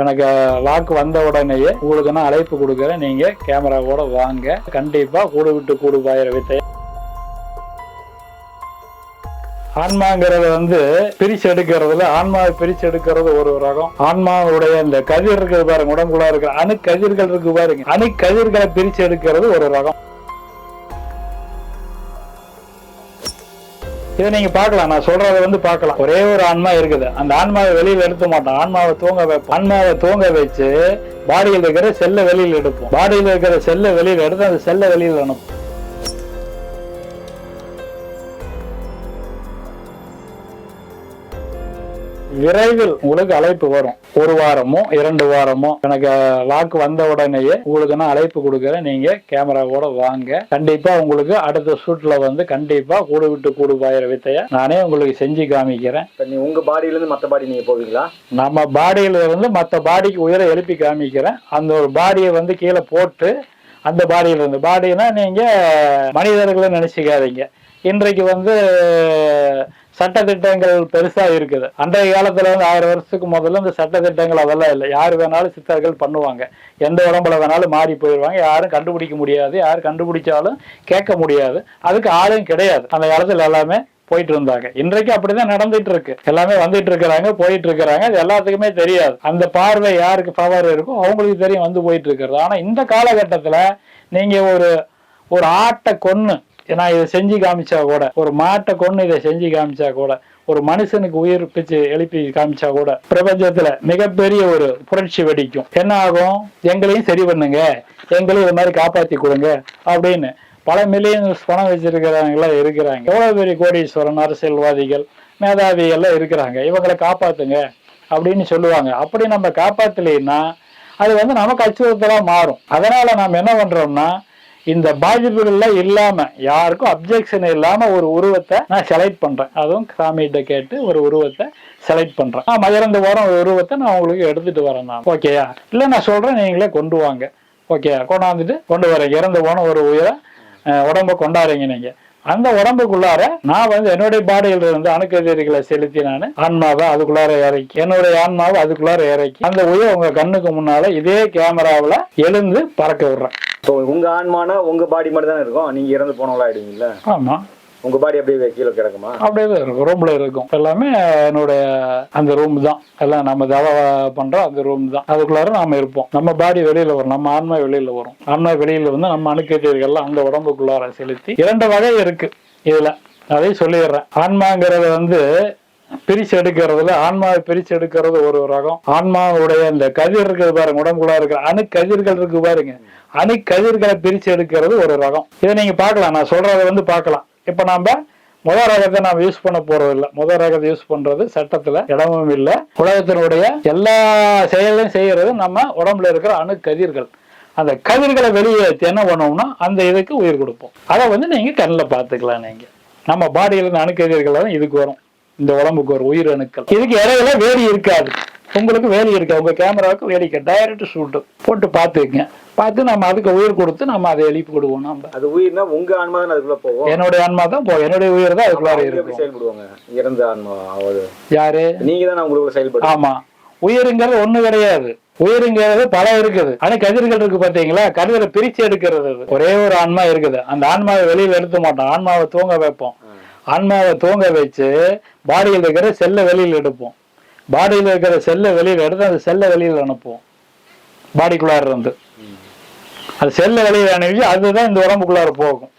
எனக்கு வாக்கு வந்த உடனேயே உங்களுக்கு நான் அழைப்பு கொடுக்குறேன். நீங்க கேமராவோட வாங்க. கண்டிப்பா கூடு விட்டு கூடு பாயிர வித்தை. ஆன்மாங்கிறது பிரிச்சு எடுக்கிறதுல ஆன்மாவை பிரிச்சு எடுக்கிறது ஒரு ரகம். ஆன்மாவுடைய இந்த கதிர் இருக்குது பாருங்க, உடம்புக்குள்ள இருக்கிற அணுக்கதிர்கள் இருக்கு பாருங்க, அணுக்கதிர்களை பிரிச்சு எடுக்கிறது ஒரு ரகம். இதை நீங்க பாக்கலாம், நான் சொல்றதை பாக்கலாம். ஒரே ஒரு ஆன்மா இருக்குது, அந்த ஆன்மாவை வெளியில எடுக்க மாட்டோம். ஆன்மாவை தூங்க வைப்போம். ஆன்மாவை தூங்க வச்சு பாடியில் இருக்கிற செல்ல வெளியில எடுப்போம். பாடியில் இருக்கிற செல்ல வெளியில எடுத்து அந்த செல்ல வெளியில அனுப்பும். விரைவில் உங்களுக்கு அழைப்பு வரும். ஒரு வாரமோ 2 வாரமோ எனக்கு வாக்கு வந்த உடனேயே உங்களுக்கு நான் அழைப்பு கொடுக்குறேன். நீங்க கேமராவோட வாங்க. கண்டிப்பா உங்களுக்கு அடுத்த ஷூட்ல கண்டிப்பா கூடு விட்டு கூடு பாயிர வித்தைய நானே உங்களுக்கு செஞ்சு காமிக்கிறேன். உங்க பாடியில இருந்து மத்த பாடி நீங்க போவீங்களா? நம்ம பாடியில இருந்து மத்த பாடிக்கு உயர எழுப்பி காமிக்கிறேன். அந்த ஒரு பாடியை கீழே போட்டு அந்த பாடியில இருந்து பாடினா நீங்க மனிதர்களை நினைச்சுக்காதீங்க. இன்றைக்கு சட்டத்திட்டங்கள் பெருசா இருக்குது. அன்றைய காலத்துல 1000 வருஷத்துக்கு முதல்ல இந்த சட்டத்திட்டங்கள் அதெல்லாம் இல்லை. யாரு வேணாலும் சித்தர்கள் பண்ணுவாங்க. எந்த உடம்புல வேணாலும் மாறி போயிடுவாங்க. யாரும் கண்டுபிடிக்க முடியாது. யாரு கண்டுபிடிச்சாலும் கேட்க முடியாது. அதுக்கு ஆளும் கிடையாது. அந்த காலத்துல எல்லாமே போயிட்டு இருந்தாங்க. இன்றைக்கு அப்படிதான் நடந்துட்டு இருக்கு. எல்லாமே வந்துட்டு இருக்கிறாங்க, போயிட்டு இருக்கிறாங்க. இது எல்லாத்துக்குமே தெரியாது. அந்த பார்வை யாருக்கு பவர் இருக்கோ அவங்களுக்கு தெரியும் போயிட்டு இருக்கிறது. ஆனா இந்த காலகட்டத்துல நீங்க ஒரு ஆட்டை கொன்னு நான் இதை செஞ்சு காமிச்சா கூட, ஒரு மாட்டை கொண்டு இதை செஞ்சு காமிச்சா கூட, ஒரு மனுஷனுக்கு உயிர் பிச்சு எழுப்பி காமிச்சா கூட பிரபஞ்சத்துல மிகப்பெரிய ஒரு புரட்சி வெடிக்கும். என்ன ஆகும்? எங்களையும் சரி பண்ணுங்க, எங்களையும் இது மாதிரி காப்பாத்தி கொடுங்க அப்படின்னு பல மில்லியன் பணம் வச்சிருக்கிறவங்களா இருக்கிறாங்க. எவ்வளவு பெரிய கோடீஸ்வரன், அரசியல்வாதிகள், மேதாவிகள்லாம் இருக்கிறாங்க. இவங்களை காப்பாத்துங்க அப்படின்னு சொல்லுவாங்க. அப்படி நம்ம காப்பாத்தலைன்னா அது நமக்கு அச்சுறுத்தலா மாறும். அதனால நாம என்ன பண்றோம்னா, இந்த பாதிப்புகள்லாம் இல்லாம, யாருக்கும் அப்ஜெக்ஷன் இல்லாம ஒரு உருவத்தை நான் செலக்ட் பண்றேன். அதுவும் சாமிகிட்ட கேட்டு ஒரு உருவத்தை செலக்ட் பண்றேன். நான் இறந்து போற ஒரு உருவத்தை நான் உங்களுக்கு எடுத்துட்டு வரேன். நான் ஓகேயா? இல்ல நான் சொல்றேன், நீங்களே கொண்டு வாங்க. ஓகேயா? கொண்டாந்துட்டு கொண்டு வரேன். இறந்து போன ஒரு உயிரை உடம்ப கொண்டாடுறீங்க. நீங்க அந்த உடம்புக்குள்ளார நான் என்னுடைய பாடியில இருந்து அணுக்கதிர்களை செலுத்தி நான் ஆன்மாவை அதுக்குள்ளார இறக்கி, என்னுடைய ஆன்மாவை அதுக்குள்ளார இறக்கி அந்த உயிரை உங்க கண்ணுக்கு முன்னால இதே கேமராவில எழுந்து பறக்க விடுறேன். உங்க ஆன்மானா உங்க பாடி மட்டும் தானே இருக்கும். நீங்க இறந்து போனவங்களா ஆயிடுவீங்கல்ல? ஆமா. உங்க பாடி அப்படியே கீழே கிடக்குமா? அப்படியே தான் இருக்கும். ரூம்ல இருக்கும். எல்லாமே என்னுடைய அந்த ரூம் தான். எல்லாம் நம்ம தவ பண்றோம் அந்த ரூம் தான். அதுக்குள்ளார நாம இருப்போம். நம்ம பாடி வெளியில வரும், நம்ம ஆன்மா வெளியில வரும். ஆன்மா வெளியில நம்ம அணுக்கதிர்கள்லாம் அந்த உடம்புக்குள்ளார செலுத்தி 2 வகை இருக்கு இதுல. அதை சொல்லிடுறேன். ஆன்மாங்கிறது பிரிச்சு எடுக்கிறதுல ஆன்மாவை பிரிச்சு எடுக்கிறது ஒரு ரகம். ஆன்மாவுடைய இந்த கதிர் இருக்குது பாருங்க, உடம்புக்குள்ள இருக்கிற அணுக்கதிர்கள் இருக்கு பாருங்க, அணுக்கதிர்களை பிரிச்சு எடுக்கிறது ஒரு ரகம். இதை நீங்க பாக்கலாம், நான் சொல்றதை பாக்கலாம். இப்ப நாம முதல் ரகத்தை நாம யூஸ் பண்ண போறது இல்லை. முதல் ரகத்தை யூஸ் பண்றது சட்டத்துல இடமும் இல்லை. உலகத்தினுடைய எல்லா செயலையும் செய்யறது நம்ம உடம்புல இருக்கிற அணுக்கதிர்கள். அந்த கதிர்களை வெளியேற்றி என்ன பண்ணுவோம்னா அந்த இதுக்கு உயிர் கொடுப்போம். அதை நீங்க கண்ணில் பார்த்துக்கலாம். நீங்க நம்ம பாடியில இருந்து அணுக்கதிர்கள் தான் இதுக்கு வரும். இந்த உடம்புக்கு ஒரு உயிர் அணுக்கள். இதுக்கு இடையில வேலி இருக்காது. உங்களுக்கு வேலி இருக்காது. உங்க கேமராவுக்கு வேலிக்க டைரக்ட் ஷூட் போட்டு பார்த்துக்குங்க. பார்த்து நம்ம அதுக்கு உயிர் கொடுத்து நம்ம அதை எழுப்பி கொடுவோம். நம்ம அது உயிர்னா உங்க ஆன்மா தான் அதுக்குள்ள போகும். என்னுடைய ஆன்மா தான் போகும். என்னுடைய உயிர் தான் அதுக்குள்ளார இருக்கும். செயல்படுவாங்க. இறந்த ஆன்மா யாரு? நீங்க தான் உங்களுக்கு செயல்படும். ஆமா. உயிருங்கிறது ஒண்ணு கிடையாது. உயிருங்கிறது பல இருக்குது. ஆனா கதிர்கள் இருக்கு பாத்தீங்களா? கதிரை பிரிச்சு எடுக்கிறது ஒரே ஒரு ஆன்மா இருக்குது. அந்த ஆன்மாவை வெளியில எடுக்க மாட்டோம். ஆன்மாவை தூங்க வைப்போம். ஆன்மாவை தூங்க வச்சு பாடியில் இருக்கிற செல்ல வெளியில் எடுப்போம். பாடியில் இருக்கிற செல்ல வெளியில் எடுத்து அந்த செல்ல வெளியில் அனுப்புவோம். பாடிக்குள்ளார இருந்து அது செல்ல வெளியில் அனுப்பி அதுதான் இந்த உடம்புக்குள்ளார போகும்.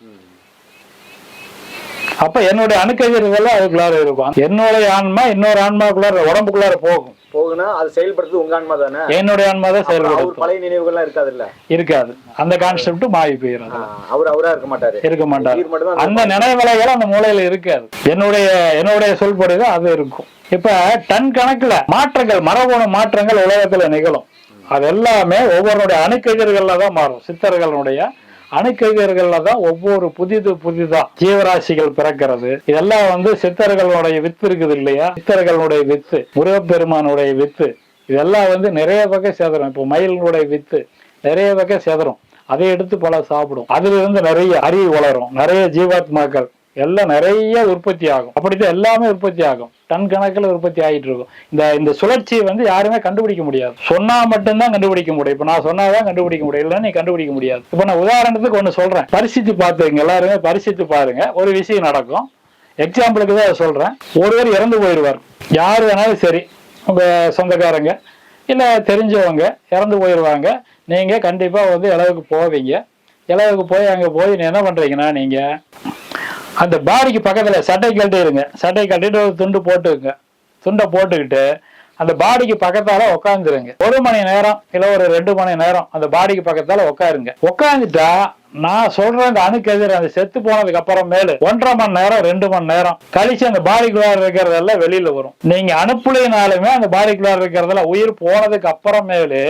அப்ப என்னுடைய அணுக்கதிர்கள் அதுக்குள்ளார இருக்கும். என்னுடைய ஆன்மா இன்னொரு ஆன்மாக்குள்ளார உடம்புக்குள்ளார போகும். போகுனா அது செயல்படுறது உங்க ஆன்மா தானே? என்னுடைய ஆன்மா தான் செயல்படுத்தும். பழைய நினைவுகள்லாம் இருக்காது இல்ல? இருக்காது. அந்த கான்செப்ட் மாறி போயிடும். அவரா இருக்க மாட்டாரு. இருக்க மாட்டாரு. அந்த நினைவலைகள் அந்த மூளையில இருக்காது. என்னுடைய சொல்படிதான் அது இருக்கும். இப்ப டன் கணக்குல மாற்றங்கள், மரபணு மாற்றங்கள் உலகத்துல நிகழும். அது எல்லாமே ஒவ்வொருடைய அணுக்கதிர்கள்ல தான் மாறும். சித்தர்களுடைய அணுக்கதிர்கள்ல தான் ஒவ்வொரு புதிதா ஜீவராசிகள் பிறக்கிறது. இதெல்லாம் சித்தர்களுடைய வித்து இருக்குது இல்லையா? சித்தர்களுடைய வித்து, முருகப்பெருமானுடைய வித்து, இதெல்லாம் நிறைய வகை சேதரும். இப்போ மயிலுடைய வித்து நிறைய வகை சேதரும். அதை எடுத்து பல சாப்பிடும். அதுல இருந்து நிறைய அறிவு வளரும். நிறைய ஜீவாத்மாக்கள் எல்லாம் நிறைய உற்பத்தி ஆகும். அப்படித்தான் எல்லாமே உற்பத்தி ஆகும். டன் கணக்கில் உற்பத்தி ஆகிட்டு இருக்கும். இந்த சுழற்சியை வந்து யாருமே கண்டுபிடிக்க முடியாது. சொன்னா மட்டும்தான் கண்டுபிடிக்க முடியும். இப்போ நான் சொன்னாதான் கண்டுபிடிக்க முடியும், இல்லைன்னா நீ கண்டுபிடிக்க முடியாது. இப்போ நான் உதாரணத்துக்கு ஒன்று சொல்றேன், பரிசித்து பார்த்துங்க, எல்லாருமே பரிசித்து பாருங்க. ஒரு விஷயம் நடக்கும், எக்ஸாம்பிளுக்கு தான் சொல்றேன். ஒருவர் இறந்து போயிடுவார், யார் வேணாலும் சரி, உங்க சொந்தக்காரங்க இல்லை தெரிஞ்சவங்க இறந்து போயிடுவாங்க. நீங்க கண்டிப்பா வந்து இளவுக்கு போவீங்க. இளவுக்கு போய் அங்கே போய் என்ன பண்றீங்கன்னா, நீங்க அந்த பாடிக்கு பக்கத்தில் சட்டை கட்டிடுங்க. சட்டை கட்டிட்டு ஒரு துண்டு போட்டுக்குங்க. துண்டை போட்டுக்கிட்டு அந்த பாடிக்கு பக்கத்தால உட்காந்துருங்க. 1 மணி நேரம் இல்லை ஒரு 2 மணி நேரம் அந்த பாடிக்கு பக்கத்தால உட்காருங்க. உட்காந்துட்டா நான் சொல்றேன், அந்த அணுக்கதிர் அந்த செத்து போனதுக்கு அப்புறம் மேலு 1.5 மணி நேரம் 2 மணி நேரம் கழிச்சு அந்த பாடிக்குள்ளார இருக்கிறதெல்லாம் வெளியில வரும். நீங்க அனுப்புலினாலுமே அந்த பாடிக்குள்ளார இருக்கிறதெல்லாம் உயிர் போனதுக்கு அப்புறமேலு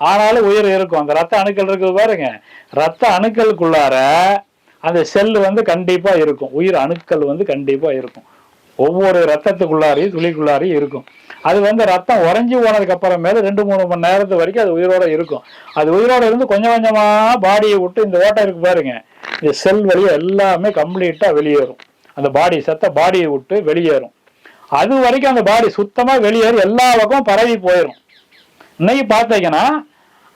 ஆனாலும் உயிர் இருக்கும். அந்த ரத்த அணுக்கள் இருக்குது பாருங்க, ரத்த அணுக்களுக்குள்ளார அந்த செல் வந்து கண்டிப்பா இருக்கும். உயிர் அணுக்கள் வந்து கண்டிப்பா இருக்கும். ஒவ்வொரு ரத்தத்துக்குள்ளாரையும் துளிக்குள்ளாரையும் இருக்கும். அது வந்து ரத்தம் உறைஞ்சி போனதுக்கு அப்புறமேல 2-3 மணி நேரத்து வரைக்கும் அது உயிரோட இருக்கும். அது உயிரோட இருந்து கொஞ்சம் கொஞ்சமா பாடியை விட்டு இந்த ஓட்டம் இருக்கு பாருங்க, இந்த செல் வழியா எல்லாமே கம்ப்ளீட்டா வெளியேறும். அந்த பாடி செத்த பாடியை விட்டு வெளியேறும். அது வரைக்கும் அந்த பாடி சுத்தமா வெளியேறி எல்லா பக்கமும் பரவி போயிடும். இன்னைக்கு பார்த்தீங்கன்னா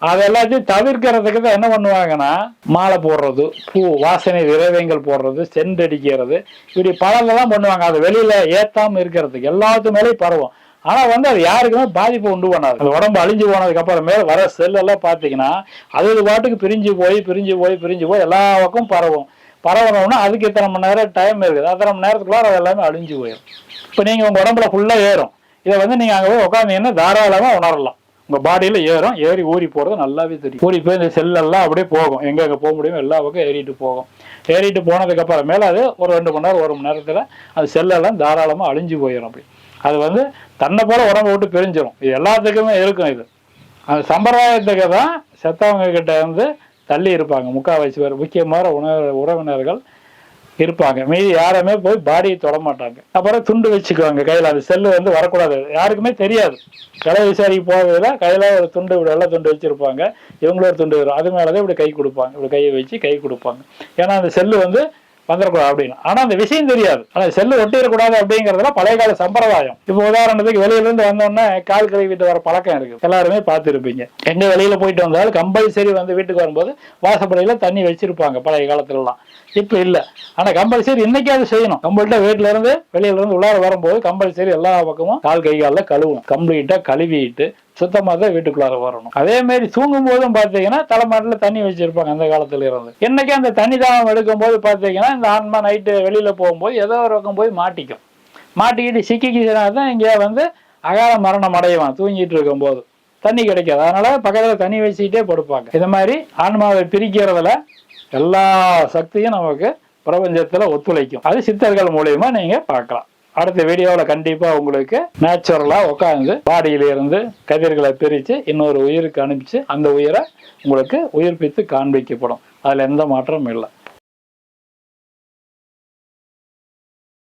அது எல்லாத்தையும் தவிர்க்கிறதுக்கு தான் என்ன பண்ணுவாங்கன்னா, மாலை போடுறது, பூ வாசனை திரவியங்கள் போடுறது, சென்ட் அடிக்கிறது, இப்படி பலதெல்லாம் பண்ணுவாங்க. அது வெளியில ஏத்தாம இருக்கிறதுக்கு எல்லாத்து மேலேயும் பரவும். ஆனா வந்து அது யாருக்குமே பாதிப்பு உண்டு பண்ணாது. அந்த உடம்பு அழிஞ்சு போனதுக்கு அப்புறமே வர செல் எல்லாம் பார்த்தீங்கன்னா அது பாட்டுக்கு பிரிஞ்சு போய் எல்லா பக்கம் பரவும். பரவணும்னா அதுக்கு இத்தனை மணி நேரம் டைம் இருக்குது. அத்தனை மணி நேரத்துக்குள்ள அது எல்லாமே அழிஞ்சு போயிடும். இப்போ நீங்க உங்க உடம்புல ஃபுல்லா ஏறும். இதை வந்து நீங்க அங்கே போய் உட்காந்தீங்கன்னா தாராளமா உணரலாம். உங்க பாடியில ஏறும், ஏறி ஊறி போறது நல்லாவே தெரியும். ஊறி போய் இந்த செல்லெல்லாம் அப்படியே போகும், எங்க போக முடியும் எல்லா பக்கம் ஏறிட்டு போகும். ஏறிட்டு போனதுக்கு அப்புறமேல அது ஒரு 2 மணி நேரம் 1 மணி நேரத்துல அது செல்லெல்லாம் தாராளமா அழிஞ்சு போயிடும். அப்படி அது வந்து தன்னை போல உடம்பை விட்டு பிரிஞ்சிடும். இது எல்லாத்துக்குமே இருக்கும். இது அந்த சம்பிரதாயத்துக்கு தான் செத்தவங்க கிட்ட வந்து தள்ளி இருப்பாங்க. முக்கால்வாசி பேர் முக்கியமான உறவினர்கள் இருப்பாங்க. மீதி யாருமே போய் பாடியை தொட மாட்டாங்க. அப்புறம் துண்டு வச்சுக்குவாங்க கையில். அந்த செல்லு வந்து வரக்கூடாது, யாருக்குமே தெரியாது. கலை விசாரிக்கு போவதில் கையில் ஒரு துண்டு, இப்படி வெள்ளை துண்டு வச்சிருப்பாங்க. இவங்களும் ஒரு துண்டு வரும், அது மேலதான் இப்படி கை கொடுப்பாங்க. இப்படி கையை வச்சு கை கொடுப்பாங்க. ஏன்னா அந்த செல்லு வந்து வந்துடக்கூடாது அப்படின்னு. ஆனா அந்த விஷயம் தெரியாது. ஆனா செல்லு ஒட்டிடக்கூடாது அப்படிங்கறதுல பழைய கால சம்பிரதாயம். இப்போ உதாரணத்துக்கு வெளியில இருந்து வந்தோடனே கால் கழுவிட்டு வர பழக்கம் இருக்கு, எல்லாருமே பார்த்துருப்பீங்க. எங்க வெளியில போயிட்டு வந்தாலும் கம்பல்சரி வந்து வீட்டுக்கு வரும்போது வாசப்படையில தண்ணி வச்சிருப்பாங்க பழைய காலத்துல எல்லாம். இப்ப இல்ல. ஆனா கம்பல்சரி இன்னைக்கு அது செய்யணும். கம்பல்ட்டா வீட்டுல இருந்து வெளியில இருந்து உள்ளார வரும்போது கம்பல்சரி எல்லா பக்கமும் கால் கை காலில் கழுவணும். கம்ப்ளீட்டா கழுவிட்டு சுத்தமாக தான் வீட்டுக்குள்ளார வரணும். அதே மாதிரி தூங்கும் போதும் பார்த்தீங்கன்னா தலைமாட்டில் தண்ணி வச்சிருப்பாங்க அந்த காலத்துல இருந்து. இன்னைக்கு அந்த தண்ணி தானம் எடுக்கும் போது பார்த்தீங்கன்னா இந்த ஆன்மா நைட்டு வெளியில போகும்போது ஏதோ ஒரு பக்கம் போய் மாட்டிக்கும். மாட்டிக்கிட்டு சிக்கிக்கிச்சுனா தான் இங்கே வந்து அகால மரணம் அடைவான் தூங்கிட்டு இருக்கும் போது. தண்ணி கிடைக்காது. அதனால பக்கத்துல தண்ணி வச்சுக்கிட்டே படுப்பாங்க. இந்த மாதிரி ஆன்மாவை பிரிக்கிறதுல எல்லா சக்தியும் நமக்கு பிரபஞ்சத்துல ஒத்துழைக்கும். அது சித்தர்கள் மூலியமா நீங்க பார்க்கலாம். அடுத்த வீடியோவில் கண்டிப்பா உங்களுக்கு நேச்சுரலா உட்காந்து பாடியில இருந்து கதிர்களை பிரித்து இன்னொரு உயிருக்கு அனுப்பிச்சு அந்த உயிரை உங்களுக்கு உயிர்ப்பித்து காண்பிக்கப்படும். அதுல எந்த மாற்றமும் இல்லை.